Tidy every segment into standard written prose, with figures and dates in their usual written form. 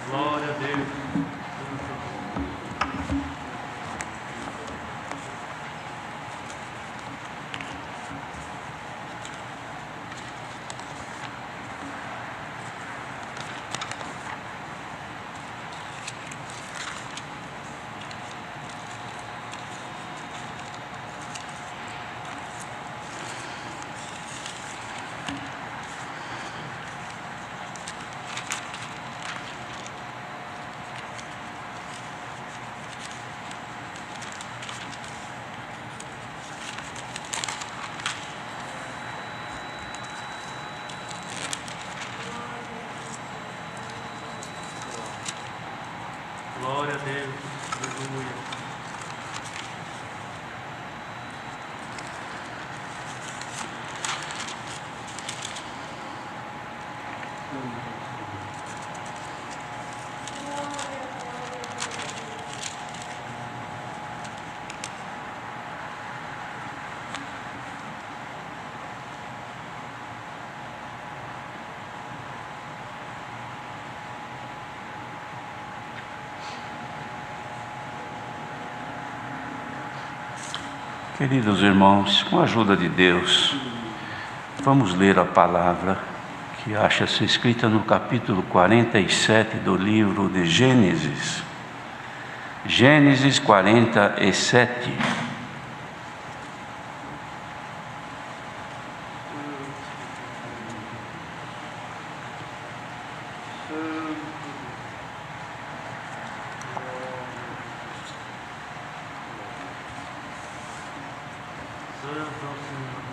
Glória a Deus. Glória a Deus. Aleluia. Queridos irmãos, com a ajuda de Deus, vamos ler a palavra que acha-se escrita no capítulo 47 do livro de Gênesis. Gênesis 47.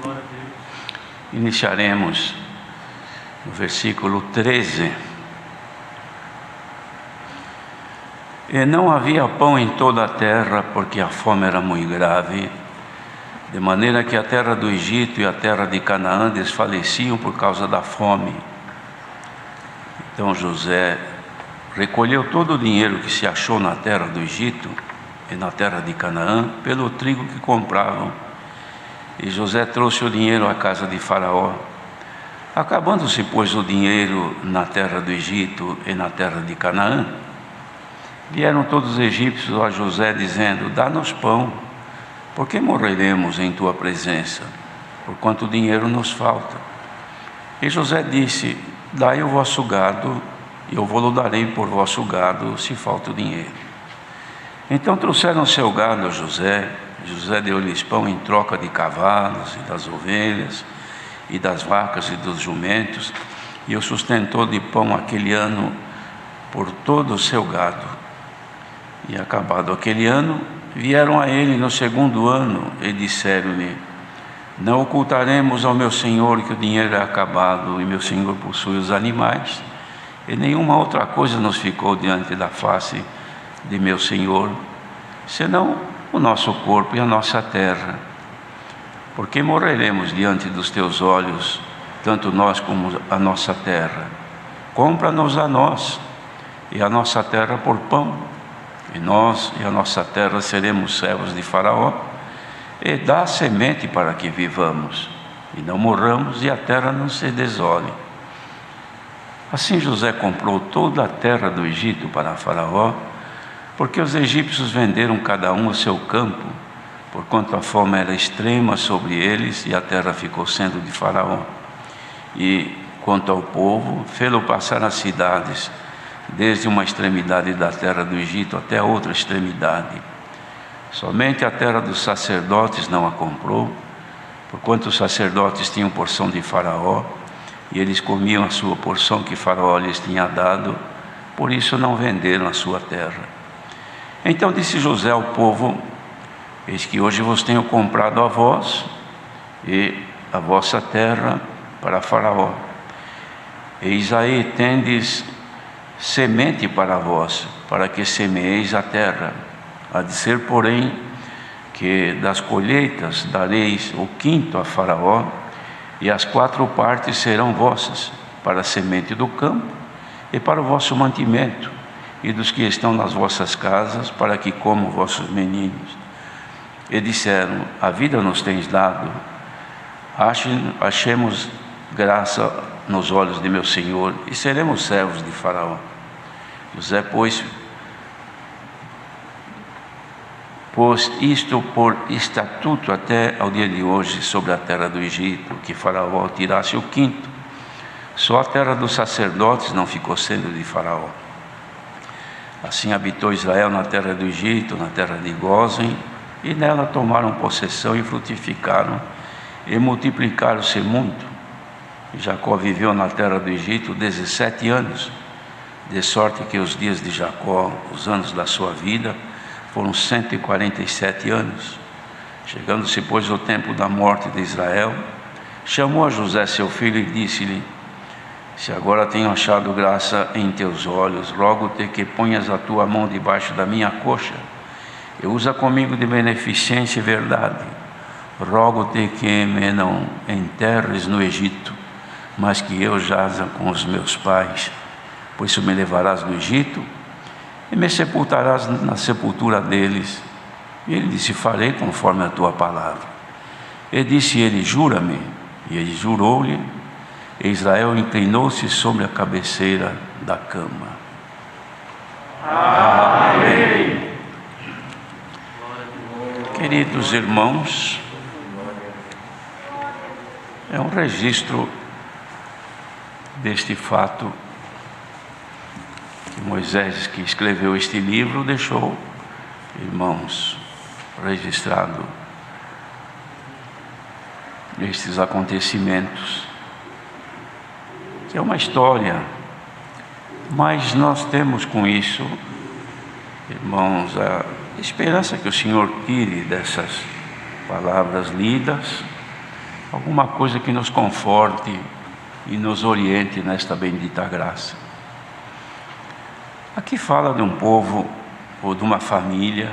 Glória a Deus. Iniciaremos no versículo 13. E não havia pão em toda a terra, porque a fome era muito grave, de maneira que a terra do Egito e a terra de Canaã desfaleciam por causa da fome. Então José recolheu todo o dinheiro que se achou na terra do Egito e na terra de Canaã pelo trigo que compravam. E José trouxe o dinheiro à casa de Faraó. Acabando-se, pois, o dinheiro na terra do Egito e na terra de Canaã, vieram todos os egípcios a José, dizendo: dá-nos pão, porque morreremos em tua presença, porquanto o dinheiro nos falta. E José disse: dai o vosso gado, e eu vou-lo darei por vosso gado, se falta o dinheiro. Então trouxeram seu gado a José. José deu-lhes pão em troca de cavalos e das ovelhas, e das vacas e dos jumentos, e o sustentou de pão aquele ano por todo o seu gado. E acabado aquele ano, vieram a ele no segundo ano e disseram-lhe: não ocultaremos ao meu senhor que o dinheiro é acabado e meu senhor possui os animais, e nenhuma outra coisa nos ficou diante da face de meu senhor, senão o nosso corpo e a nossa terra. Porque morreremos diante dos teus olhos, tanto nós como a nossa terra. Compra-nos a nós e a nossa terra por pão, e nós e a nossa terra seremos servos de Faraó, e dá semente para que vivamos, e não morramos e a terra não se desole. Assim José comprou toda a terra do Egito para Faraó, porque os egípcios venderam cada um o seu campo, porquanto a fome era extrema sobre eles e a terra ficou sendo de Faraó. E quanto ao povo, fê-lo passar as cidades, desde uma extremidade da terra do Egito até a outra extremidade. Somente a terra dos sacerdotes não a comprou, porquanto os sacerdotes tinham porção de Faraó, e eles comiam a sua porção que Faraó lhes tinha dado, por isso não venderam a sua terra. Então disse José ao povo: eis que hoje vos tenho comprado a vós e a vossa terra para Faraó. Eis aí tendes semente para vós, para que semeeis a terra. Há de ser, porém, que das colheitas dareis o quinto a Faraó, e as 4 partes serão vossas, para a semente do campo e para o vosso mantimento, e dos que estão nas vossas casas, para que comam vossos meninos. E disseram: a vida nos tens dado, achemos graça nos olhos de meu senhor, e seremos servos de Faraó. José, pôs isto por estatuto até ao dia de hoje sobre a terra do Egito, que Faraó tirasse o quinto. Só a terra dos sacerdotes não ficou sendo de Faraó. Assim habitou Israel na terra do Egito, na terra de Gósen, e nela tomaram possessão e frutificaram, e multiplicaram-se muito. E Jacó viveu na terra do Egito 17 anos, de sorte que os dias de Jacó, os anos da sua vida, foram 147 anos. Chegando-se, pois, o tempo da morte de Israel, chamou a José seu filho e disse-lhe: se agora tenho achado graça em teus olhos, rogo-te que ponhas a tua mão debaixo da minha coxa, e usa comigo de beneficência e verdade. Rogo-te que me não enterres no Egito, mas que eu jaza com os meus pais, pois tu me levarás do Egito e me sepultarás na sepultura deles. E ele disse: farei conforme a tua palavra. E disse ele: jura-me. E ele jurou-lhe, e Israel inclinou-se sobre a cabeceira da cama. Amém. Queridos irmãos, é um registro deste fato que Moisés, que escreveu este livro, deixou, irmãos, registrado estes acontecimentos, que é uma história, mas nós temos com isso, irmãos, a esperança que o Senhor tire dessas palavras lidas, alguma coisa que nos conforte e nos oriente nesta bendita graça. Aqui fala de um povo ou de uma família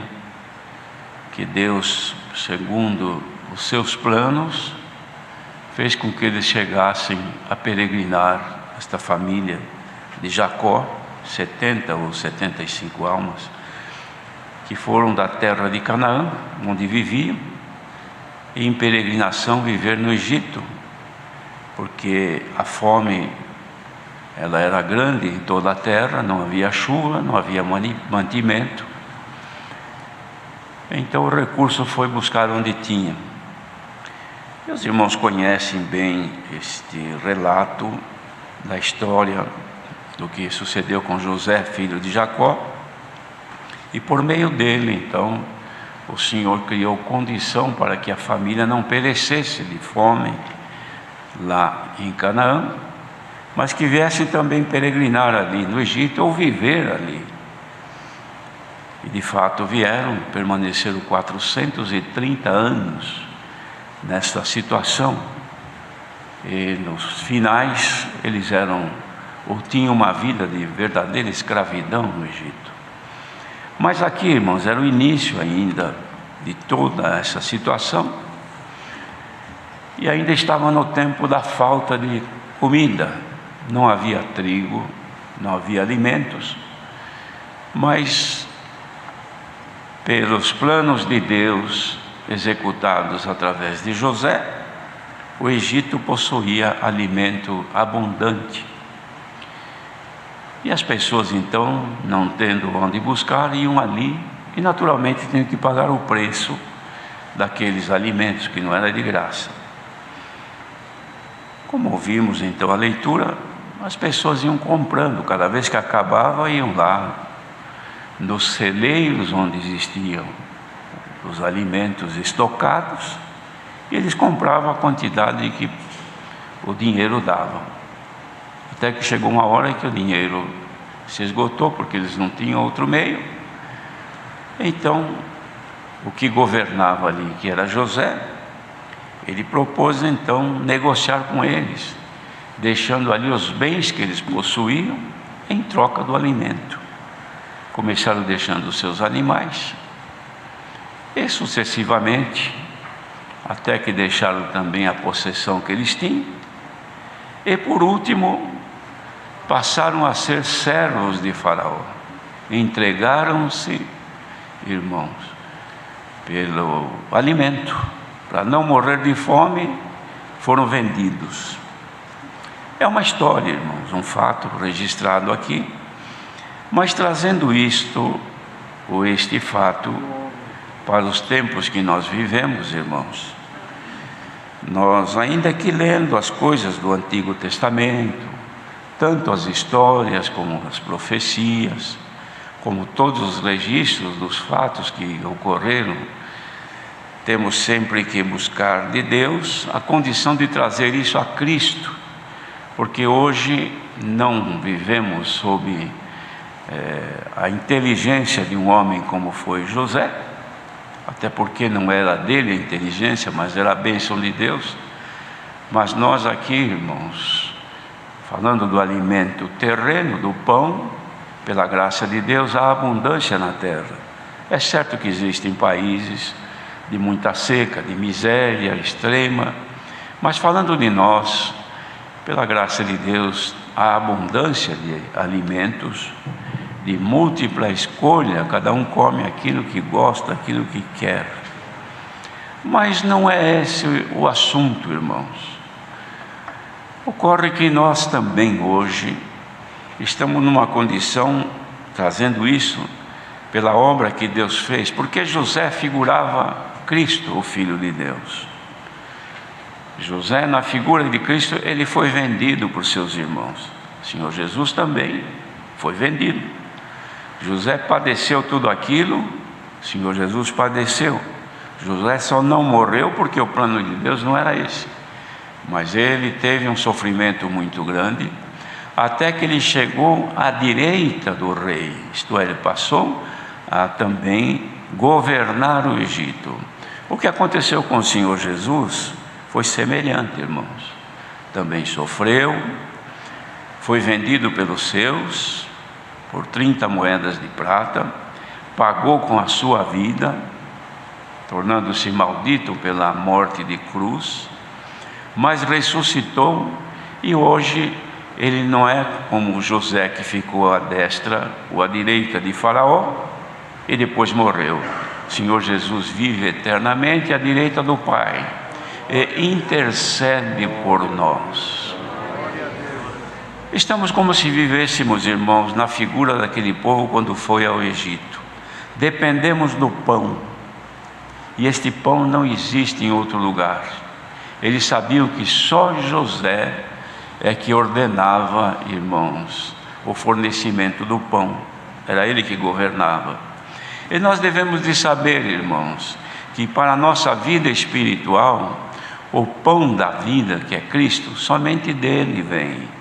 que Deus, segundo os seus planos, fez com que eles chegassem a peregrinar, esta família de Jacó, 70 ou 75 almas, que foram da terra de Canaã, onde viviam, e em peregrinação viver no Egito, porque a fome, ela era grande em toda a terra, não havia chuva, não havia mantimento. Então o recurso foi buscar onde tinha. Meus irmãos conhecem bem este relato da história do que sucedeu com José, filho de Jacó, e por meio dele, então, o Senhor criou condição para que a família não perecesse de fome lá em Canaã, mas que viesse também peregrinar ali no Egito ou viver ali. E de fato vieram, permaneceram 430 anos nesta situação, e nos finais eles eram ou tinham uma vida de verdadeira escravidão no Egito. Mas aqui, irmãos, era o início ainda de toda essa situação, e ainda estava no tempo da falta de comida, não havia trigo, não havia alimentos, mas pelos planos de Deus executados através de José, o Egito possuía alimento abundante. E as pessoas então, não tendo onde buscar, iam ali e naturalmente tinham que pagar o preço daqueles alimentos, que não era de graça. Como ouvimos então a leitura, as pessoas iam comprando, cada vez que acabava iam lá nos celeiros onde existiam os alimentos estocados, e eles compravam a quantidade que o dinheiro dava. Até que chegou uma hora que o dinheiro se esgotou, porque eles não tinham outro meio. Então, o que governava ali, que era José, ele propôs então negociar com eles, deixando ali os bens que eles possuíam em troca do alimento. Começaram deixando os seus animais, e sucessivamente, até que deixaram também a possessão que eles tinham, e por último, passaram a ser servos de Faraó. Entregaram-se, irmãos, pelo alimento, para não morrer de fome, foram vendidos. É uma história, irmãos, um fato registrado aqui, Mas trazendo isto, ou este fato, para os tempos que nós vivemos, irmãos, nós, ainda que lendo as coisas do Antigo Testamento, tanto as histórias como as profecias, como todos os registros dos fatos que ocorreram, temos sempre que buscar de Deus a condição de trazer isso a Cristo, porque hoje não vivemos sob a inteligência de um homem como foi José, até porque não era dele a inteligência, mas era a bênção de Deus. Mas nós aqui, irmãos, falando do alimento terreno, do pão, pela graça de Deus, há abundância na terra. É certo que existem países de muita seca, de miséria extrema, mas falando de nós, pela graça de Deus, há abundância de alimentos, de múltipla escolha, cada um come aquilo que gosta, aquilo que quer. Mas não é esse o assunto, irmãos. Ocorre que nós também hoje estamos numa condição, trazendo isso pela obra que Deus fez, porque José figurava Cristo, o Filho de Deus. José, na figura de Cristo, ele foi vendido por seus irmãos. O Senhor Jesus também foi vendido. José padeceu tudo aquilo, o Senhor Jesus padeceu. José só não morreu porque o plano de Deus não era esse. Mas ele teve um sofrimento muito grande, até que ele chegou à direita do rei, isto é, ele passou a também governar o Egito. O que aconteceu com o Senhor Jesus foi semelhante, irmãos. Também sofreu, foi vendido pelos seus por 30 moedas de prata, pagou com a sua vida, tornando-se maldito pela morte de cruz, mas ressuscitou, e hoje ele não é como José, que ficou à destra ou à direita de Faraó e depois morreu. O Senhor Jesus vive eternamente à direita do Pai e intercede por nós. Estamos como se vivêssemos, irmãos, na figura daquele povo quando foi ao Egito. Dependemos do pão, e este pão não existe em outro lugar. Eles sabiam que só José é que ordenava, irmãos, o fornecimento do pão. Era ele que governava. E nós devemos de saber, irmãos, que para a nossa vida espiritual, o pão da vida, que é Cristo, somente dele vem.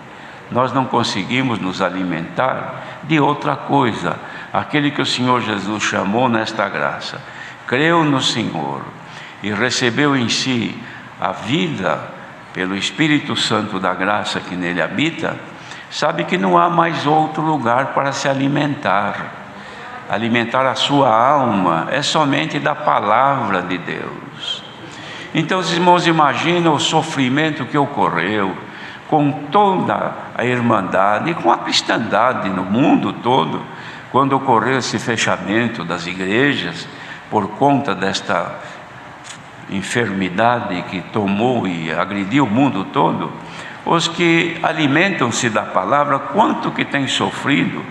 Nós não conseguimos nos alimentar de outra coisa. Aquele que o Senhor Jesus chamou nesta graça, creu no Senhor e recebeu em si a vida pelo Espírito Santo da graça que nele habita, sabe que não há mais outro lugar para se alimentar. Alimentar a sua alma é somente da palavra de Deus. Então, os irmãos, imaginam o sofrimento que ocorreu com toda a irmandade e com a cristandade no mundo todo, quando ocorreu esse fechamento das igrejas por conta desta enfermidade que tomou e agrediu o mundo todo. Os que alimentam-se da palavra, quanto que têm sofrido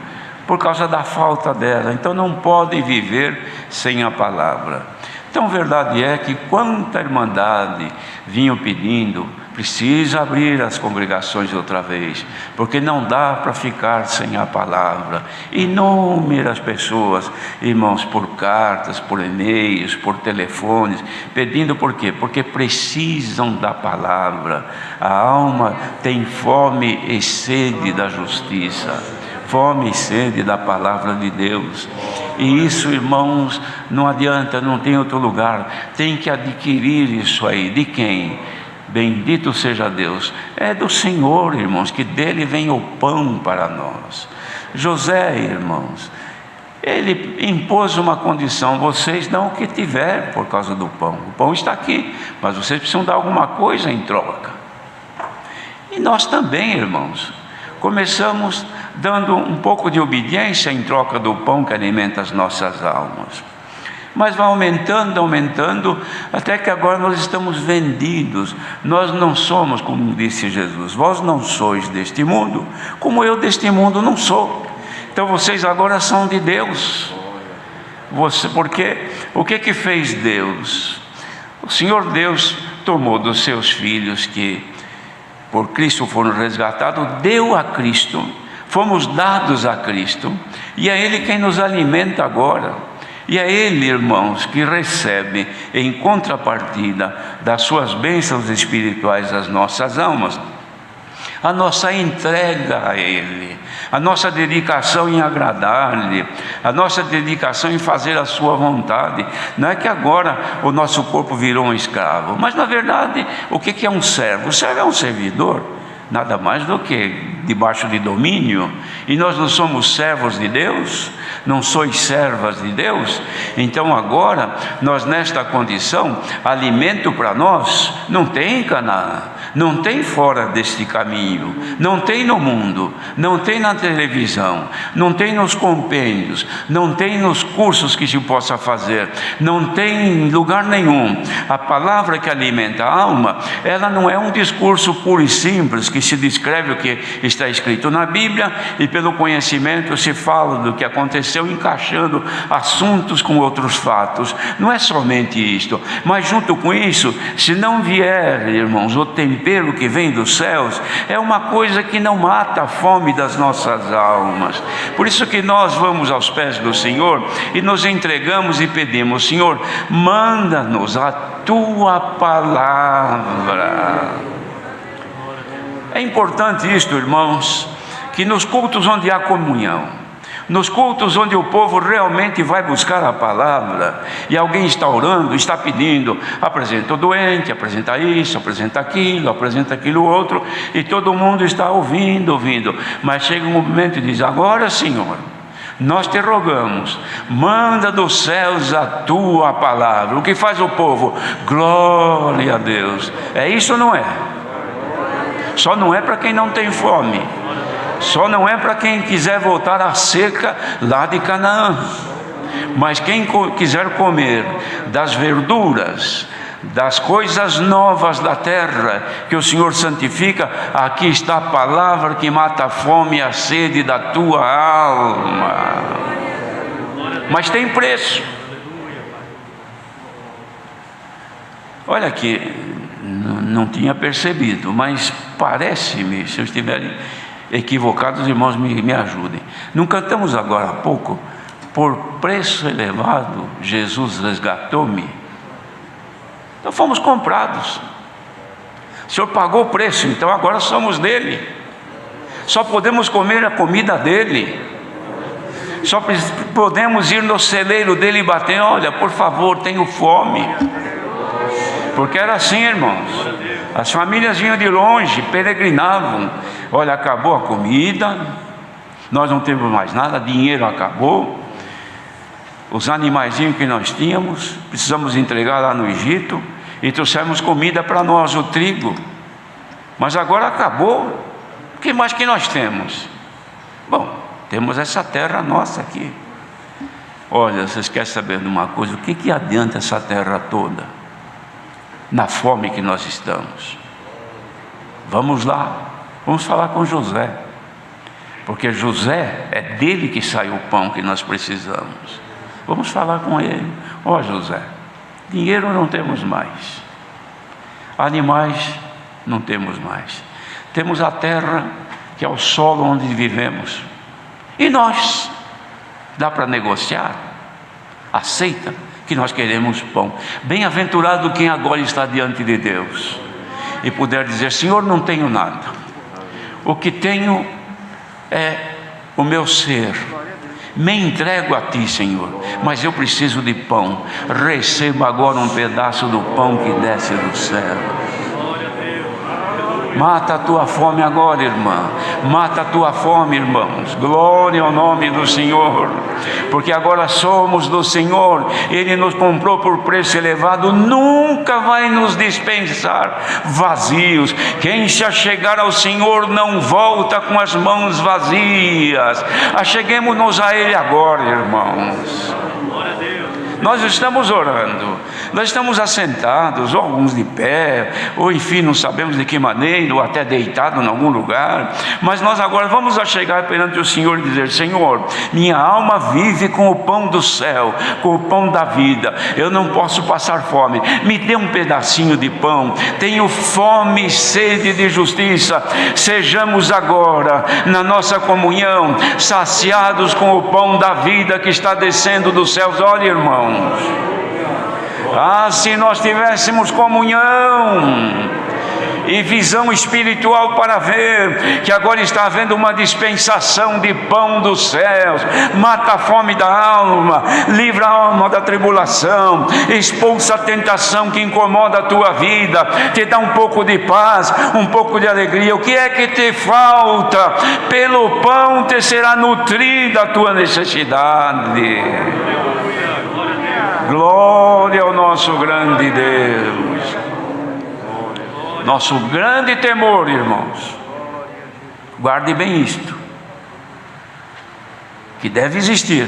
por causa da falta dela, então não podem viver sem a palavra. Então, verdade é que quanta irmandade vinham pedindo, precisa abrir as congregações outra vez, porque não dá para ficar sem a palavra. Inúmeras pessoas, irmãos, por cartas, por e-mails, por telefones, pedindo por quê? Porque precisam da palavra. A alma tem fome e sede da justiça, fome e sede da palavra de Deus. E isso, irmãos, não adianta, não tem outro lugar, tem que adquirir isso aí. De quem? Bendito seja Deus, é do Senhor, irmãos, que dele vem o pão para nós. José, irmãos, ele impôs uma condição: vocês dão o que tiver por causa do pão. O pão está aqui, mas vocês precisam dar alguma coisa em troca. E nós também, irmãos, começamos dando um pouco de obediência em troca do pão que alimenta as nossas almas. Mas vai aumentando, até que agora nós estamos vendidos. Nós não somos, como disse Jesus, vós não sois deste mundo, como eu deste mundo não sou. Então vocês agora são de Deus. Porque o que fez Deus? O Senhor Deus tomou dos seus filhos que por Cristo foram resgatados, deu a Cristo, fomos dados a Cristo, e é Ele quem nos alimenta agora. E é Ele, irmãos, que recebe em contrapartida das suas bênçãos espirituais as nossas almas. A nossa entrega a Ele, a nossa dedicação em agradar-lhe, a nossa dedicação em fazer a sua vontade. Não é que agora o nosso corpo virou um escravo, mas na verdade o que é um servo? O servo é um servidor, nada mais do que debaixo de domínio. E nós não somos servos de Deus? Não sois servas de Deus? Então agora, nós nesta condição, alimento para nós não tem em Canaã, não tem fora deste caminho, não tem no mundo, não tem na televisão, não tem nos compêndios, não tem nos cursos que se possa fazer, não tem em lugar nenhum. A palavra que alimenta a alma, ela não é um discurso puro e simples que se descreve o que está escrito na Bíblia e pelo conhecimento se fala do que aconteceu, encaixando assuntos com outros fatos. Não é somente isto, mas junto com isso, se não vier, irmãos, o tempero que vem dos céus, é uma coisa que não mata a fome das nossas almas. Por isso que nós vamos aos pés do Senhor e nos entregamos e pedimos: Senhor, manda-nos a tua palavra. É importante isto, irmãos, que nos cultos onde há comunhão, nos cultos onde o povo realmente vai buscar a palavra, e alguém está orando, está pedindo, apresenta o doente, apresenta isso, apresenta aquilo outro, e todo mundo está ouvindo, mas chega um momento e diz: agora, Senhor, nós te rogamos, manda dos céus a tua palavra. O que faz o povo? Glória a Deus. É isso ou não é? Só não é para quem não tem fome, só não é para quem quiser voltar à seca lá de Canaã. Mas quem quiser comer das verduras, das coisas novas da terra que o Senhor santifica, aqui está a palavra que mata a fome e a sede da tua alma. Mas tem preço. Olha aqui, não tinha percebido, mas parece-me, se eu estiver equivocado, os irmãos me ajudem. Não cantamos agora há pouco: por preço elevado Jesus resgatou-me? Então fomos comprados, o Senhor pagou o preço, então agora somos dele, só podemos comer a comida dele, só podemos ir no celeiro dele e bater: olha, por favor, tenho fome. Porque era assim, irmãos, as famílias vinham de longe, peregrinavam. Olha, acabou a comida, nós não temos mais nada, dinheiro acabou, os animaizinhos que nós tínhamos, precisamos entregar lá no Egito, e trouxemos comida para nós, o trigo, mas agora acabou. O que mais que nós temos? Bom, temos essa terra nossa aqui. Olha, vocês querem saber de uma coisa? O que adianta essa terra toda na fome que nós estamos? Vamos lá, vamos falar com José, porque José, é dele que sai o pão que nós precisamos. Vamos falar com ele: ó José, dinheiro não temos mais, animais não temos mais, temos a terra que é o solo onde vivemos, e nós, dá para negociar? Aceita que nós queremos pão. Bem-aventurado quem agora está diante de Deus e puder dizer: Senhor, não tenho nada, o que tenho é o meu ser, me entrego a Ti, Senhor, mas eu preciso de pão. Receba agora um pedaço do pão que desce do céu. Mata a tua fome agora, irmã. Mata a tua fome, irmãos. Glória ao nome do Senhor. Porque agora somos do Senhor. Ele nos comprou por preço elevado. Nunca vai nos dispensar vazios. Quem se achegar ao Senhor não volta com as mãos vazias. Acheguemos-nos a Ele agora, irmãos. Nós estamos orando, Nós estamos assentados, ou alguns de pé, ou enfim, não sabemos de que maneira, ou até deitado em algum lugar, mas nós agora vamos chegar perante o Senhor e dizer: Senhor, minha alma vive com o pão do céu, com o pão da vida, eu não posso passar fome, me dê um pedacinho de pão, tenho fome e sede de justiça. Sejamos agora, na nossa comunhão, saciados com o pão da vida que está descendo dos céus. Olha, irmãos, se nós tivéssemos comunhão e visão espiritual para ver que agora está havendo uma dispensação de pão dos céus, mata a fome da alma, livra a alma da tribulação, expulsa a tentação que incomoda a tua vida, te dá um pouco de paz, um pouco de alegria. O que é que te falta? Pelo pão te será nutrida a tua necessidade. Glória ao nosso grande Deus. Nosso grande temor, irmãos, guarde bem isto, que deve existir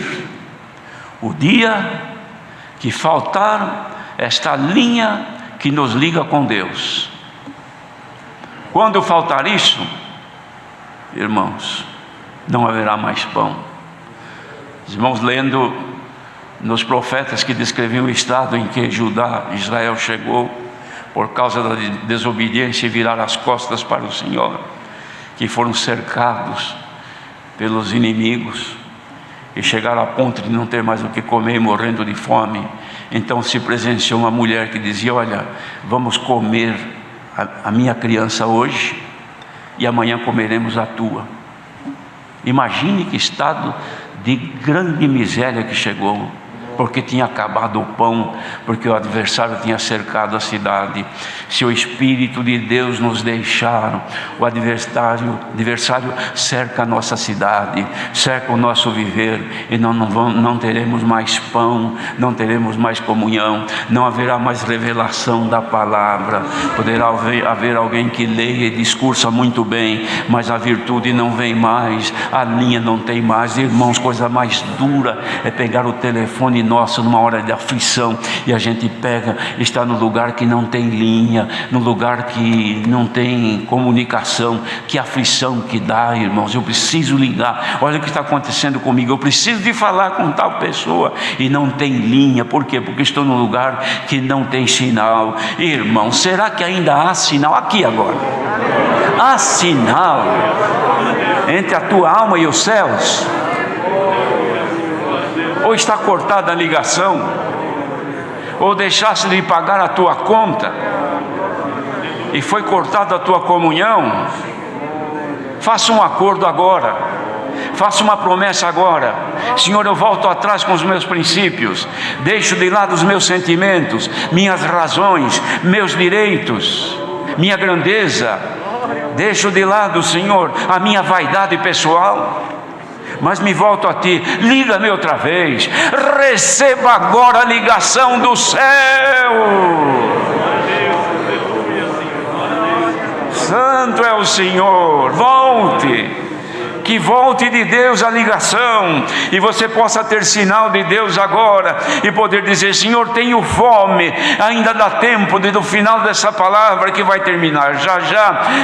o dia que faltar esta linha que nos liga com Deus. Quando faltar isso, irmãos, não haverá mais pão. Os irmãos, lendo nos profetas que descreviam o estado em que Israel chegou, por causa da desobediência e virar as costas para o Senhor, que foram cercados pelos inimigos e chegaram a ponto de não ter mais o que comer e morrendo de fome. Então se presenciou uma mulher que dizia: olha, vamos comer a minha criança hoje e amanhã comeremos a tua. Imagine que estado de grande miséria que chegou, porque tinha acabado o pão, porque o adversário tinha cercado a cidade. Se o Espírito de Deus nos deixar, o adversário cerca a nossa cidade, cerca o nosso viver, e não teremos mais pão, não teremos mais comunhão, não haverá mais revelação da palavra. Poderá haver alguém que leia e discursa muito bem, mas a virtude não vem mais, a linha não tem mais. Irmãos, coisa mais dura é pegar o telefone nosso numa hora de aflição, e a gente está no lugar que não tem linha, no lugar que não tem comunicação. Que aflição que dá, irmãos. Eu preciso ligar, olha o que está acontecendo comigo, eu preciso de falar com tal pessoa e não tem linha. Por quê? Porque estou num lugar que não tem sinal. Irmão, será que ainda há sinal aqui agora? Há sinal entre a tua alma e os céus? Ou está cortada a ligação? Ou deixaste de pagar a tua conta e foi cortada a tua comunhão? Faça um acordo agora, faça uma promessa agora: Senhor, eu volto atrás com os meus princípios, deixo de lado os meus sentimentos, minhas razões, meus direitos, minha grandeza, deixo de lado, Senhor, a minha vaidade pessoal, mas me volto a Ti. Liga-me outra vez, receba agora a ligação do céu. Santo é o Senhor. Volte, que volte de Deus a ligação, e você possa ter sinal de Deus agora, e poder dizer: Senhor, tenho fome. Ainda dá tempo do final dessa palavra, que vai terminar já,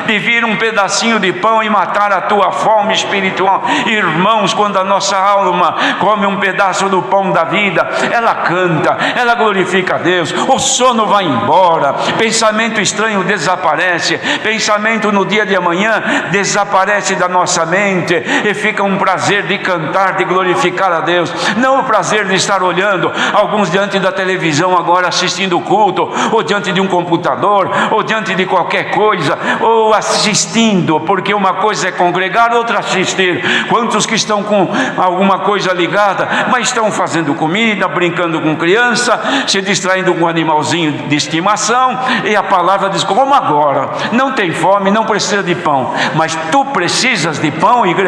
de vir um pedacinho de pão e matar a tua fome espiritual. Irmãos, quando a nossa alma come um pedaço do pão da vida, ela canta, ela glorifica a Deus, o sono vai embora, pensamento estranho desaparece, pensamento no dia de amanhã desaparece da nossa mente, e fica um prazer de cantar, de glorificar a Deus, não o prazer de estar olhando alguns diante da televisão agora assistindo o culto, ou diante de um computador, ou diante de qualquer coisa, ou assistindo, porque uma coisa é congregar, outra assistir. Quantos que estão com alguma coisa ligada, mas estão fazendo comida, brincando com criança, se distraindo com um animalzinho de estimação, e a palavra diz: como agora? Não tem fome, não precisa de pão, mas tu precisas de pão, igreja.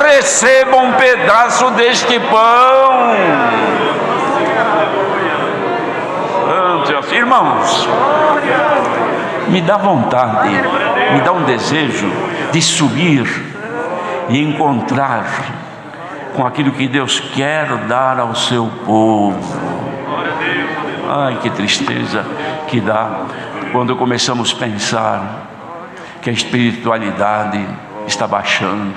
Receba um pedaço deste pão. Irmãos, me dá vontade, me dá um desejo de subir e encontrar com aquilo que Deus quer dar ao seu povo. Ai, que tristeza que dá quando começamos a pensar que a espiritualidade está baixando.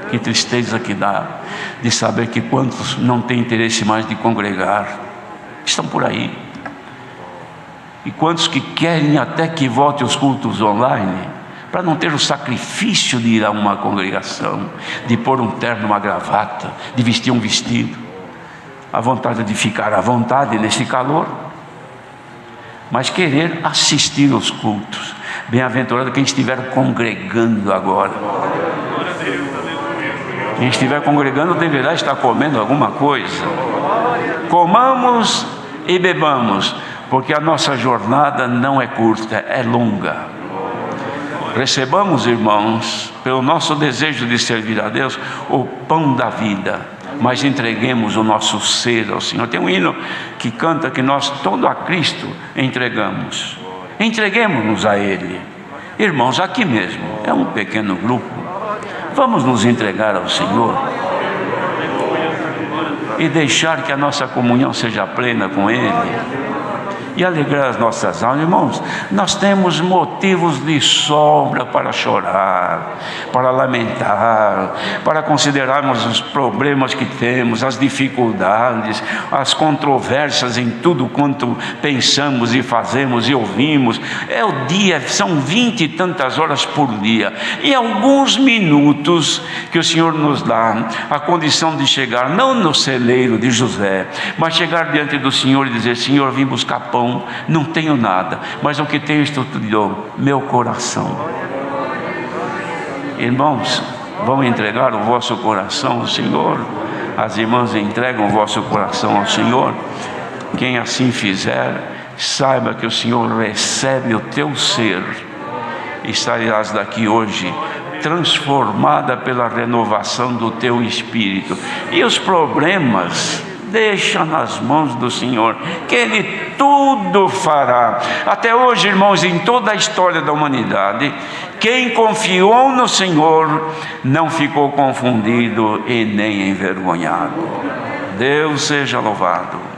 Que tristeza que dá de saber que quantos não têm interesse mais de congregar estão por aí, e quantos que querem até que volte os cultos online, para não ter o sacrifício de ir a uma congregação, de pôr um terno, uma gravata, de vestir um vestido, a vontade de ficar à vontade nesse calor, mas querer assistir aos cultos. Bem-aventurado quem estiver congregando agora. Quem estiver congregando deverá estar comendo alguma coisa. Comamos e bebamos, porque a nossa jornada não é curta, é longa. Recebamos, irmãos, pelo nosso desejo de servir a Deus, o pão da vida, mas entreguemos o nosso ser ao Senhor. Tem um hino que canta que nós todo a Cristo entregamos. Entreguemos-nos a Ele. Irmãos, aqui mesmo, é um pequeno grupo. Vamos nos entregar ao Senhor e deixar que a nossa comunhão seja plena com Ele e alegrar as nossas almas. Irmãos, nós temos motivos de sobra para chorar, para lamentar, para considerarmos os problemas que temos, as dificuldades, as controvérsias em tudo quanto pensamos e fazemos e ouvimos. É o dia, são 20 e tantas horas por dia, e alguns minutos que o Senhor nos dá a condição de chegar, não no celeiro de José, mas chegar diante do Senhor e dizer: Senhor, vim buscar pão, não tenho nada, mas o que tenho isto te dou, meu coração. Irmãos, vão entregar o vosso coração ao Senhor? As irmãs entregam o vosso coração ao Senhor? Quem assim fizer, saiba que o Senhor recebe o teu ser, e sairás daqui hoje transformada pela renovação do teu espírito. E os problemas, deixa nas mãos do Senhor, que Ele tudo fará. Até hoje, irmãos, em toda a história da humanidade, quem confiou no Senhor não ficou confundido e nem envergonhado. Deus seja louvado.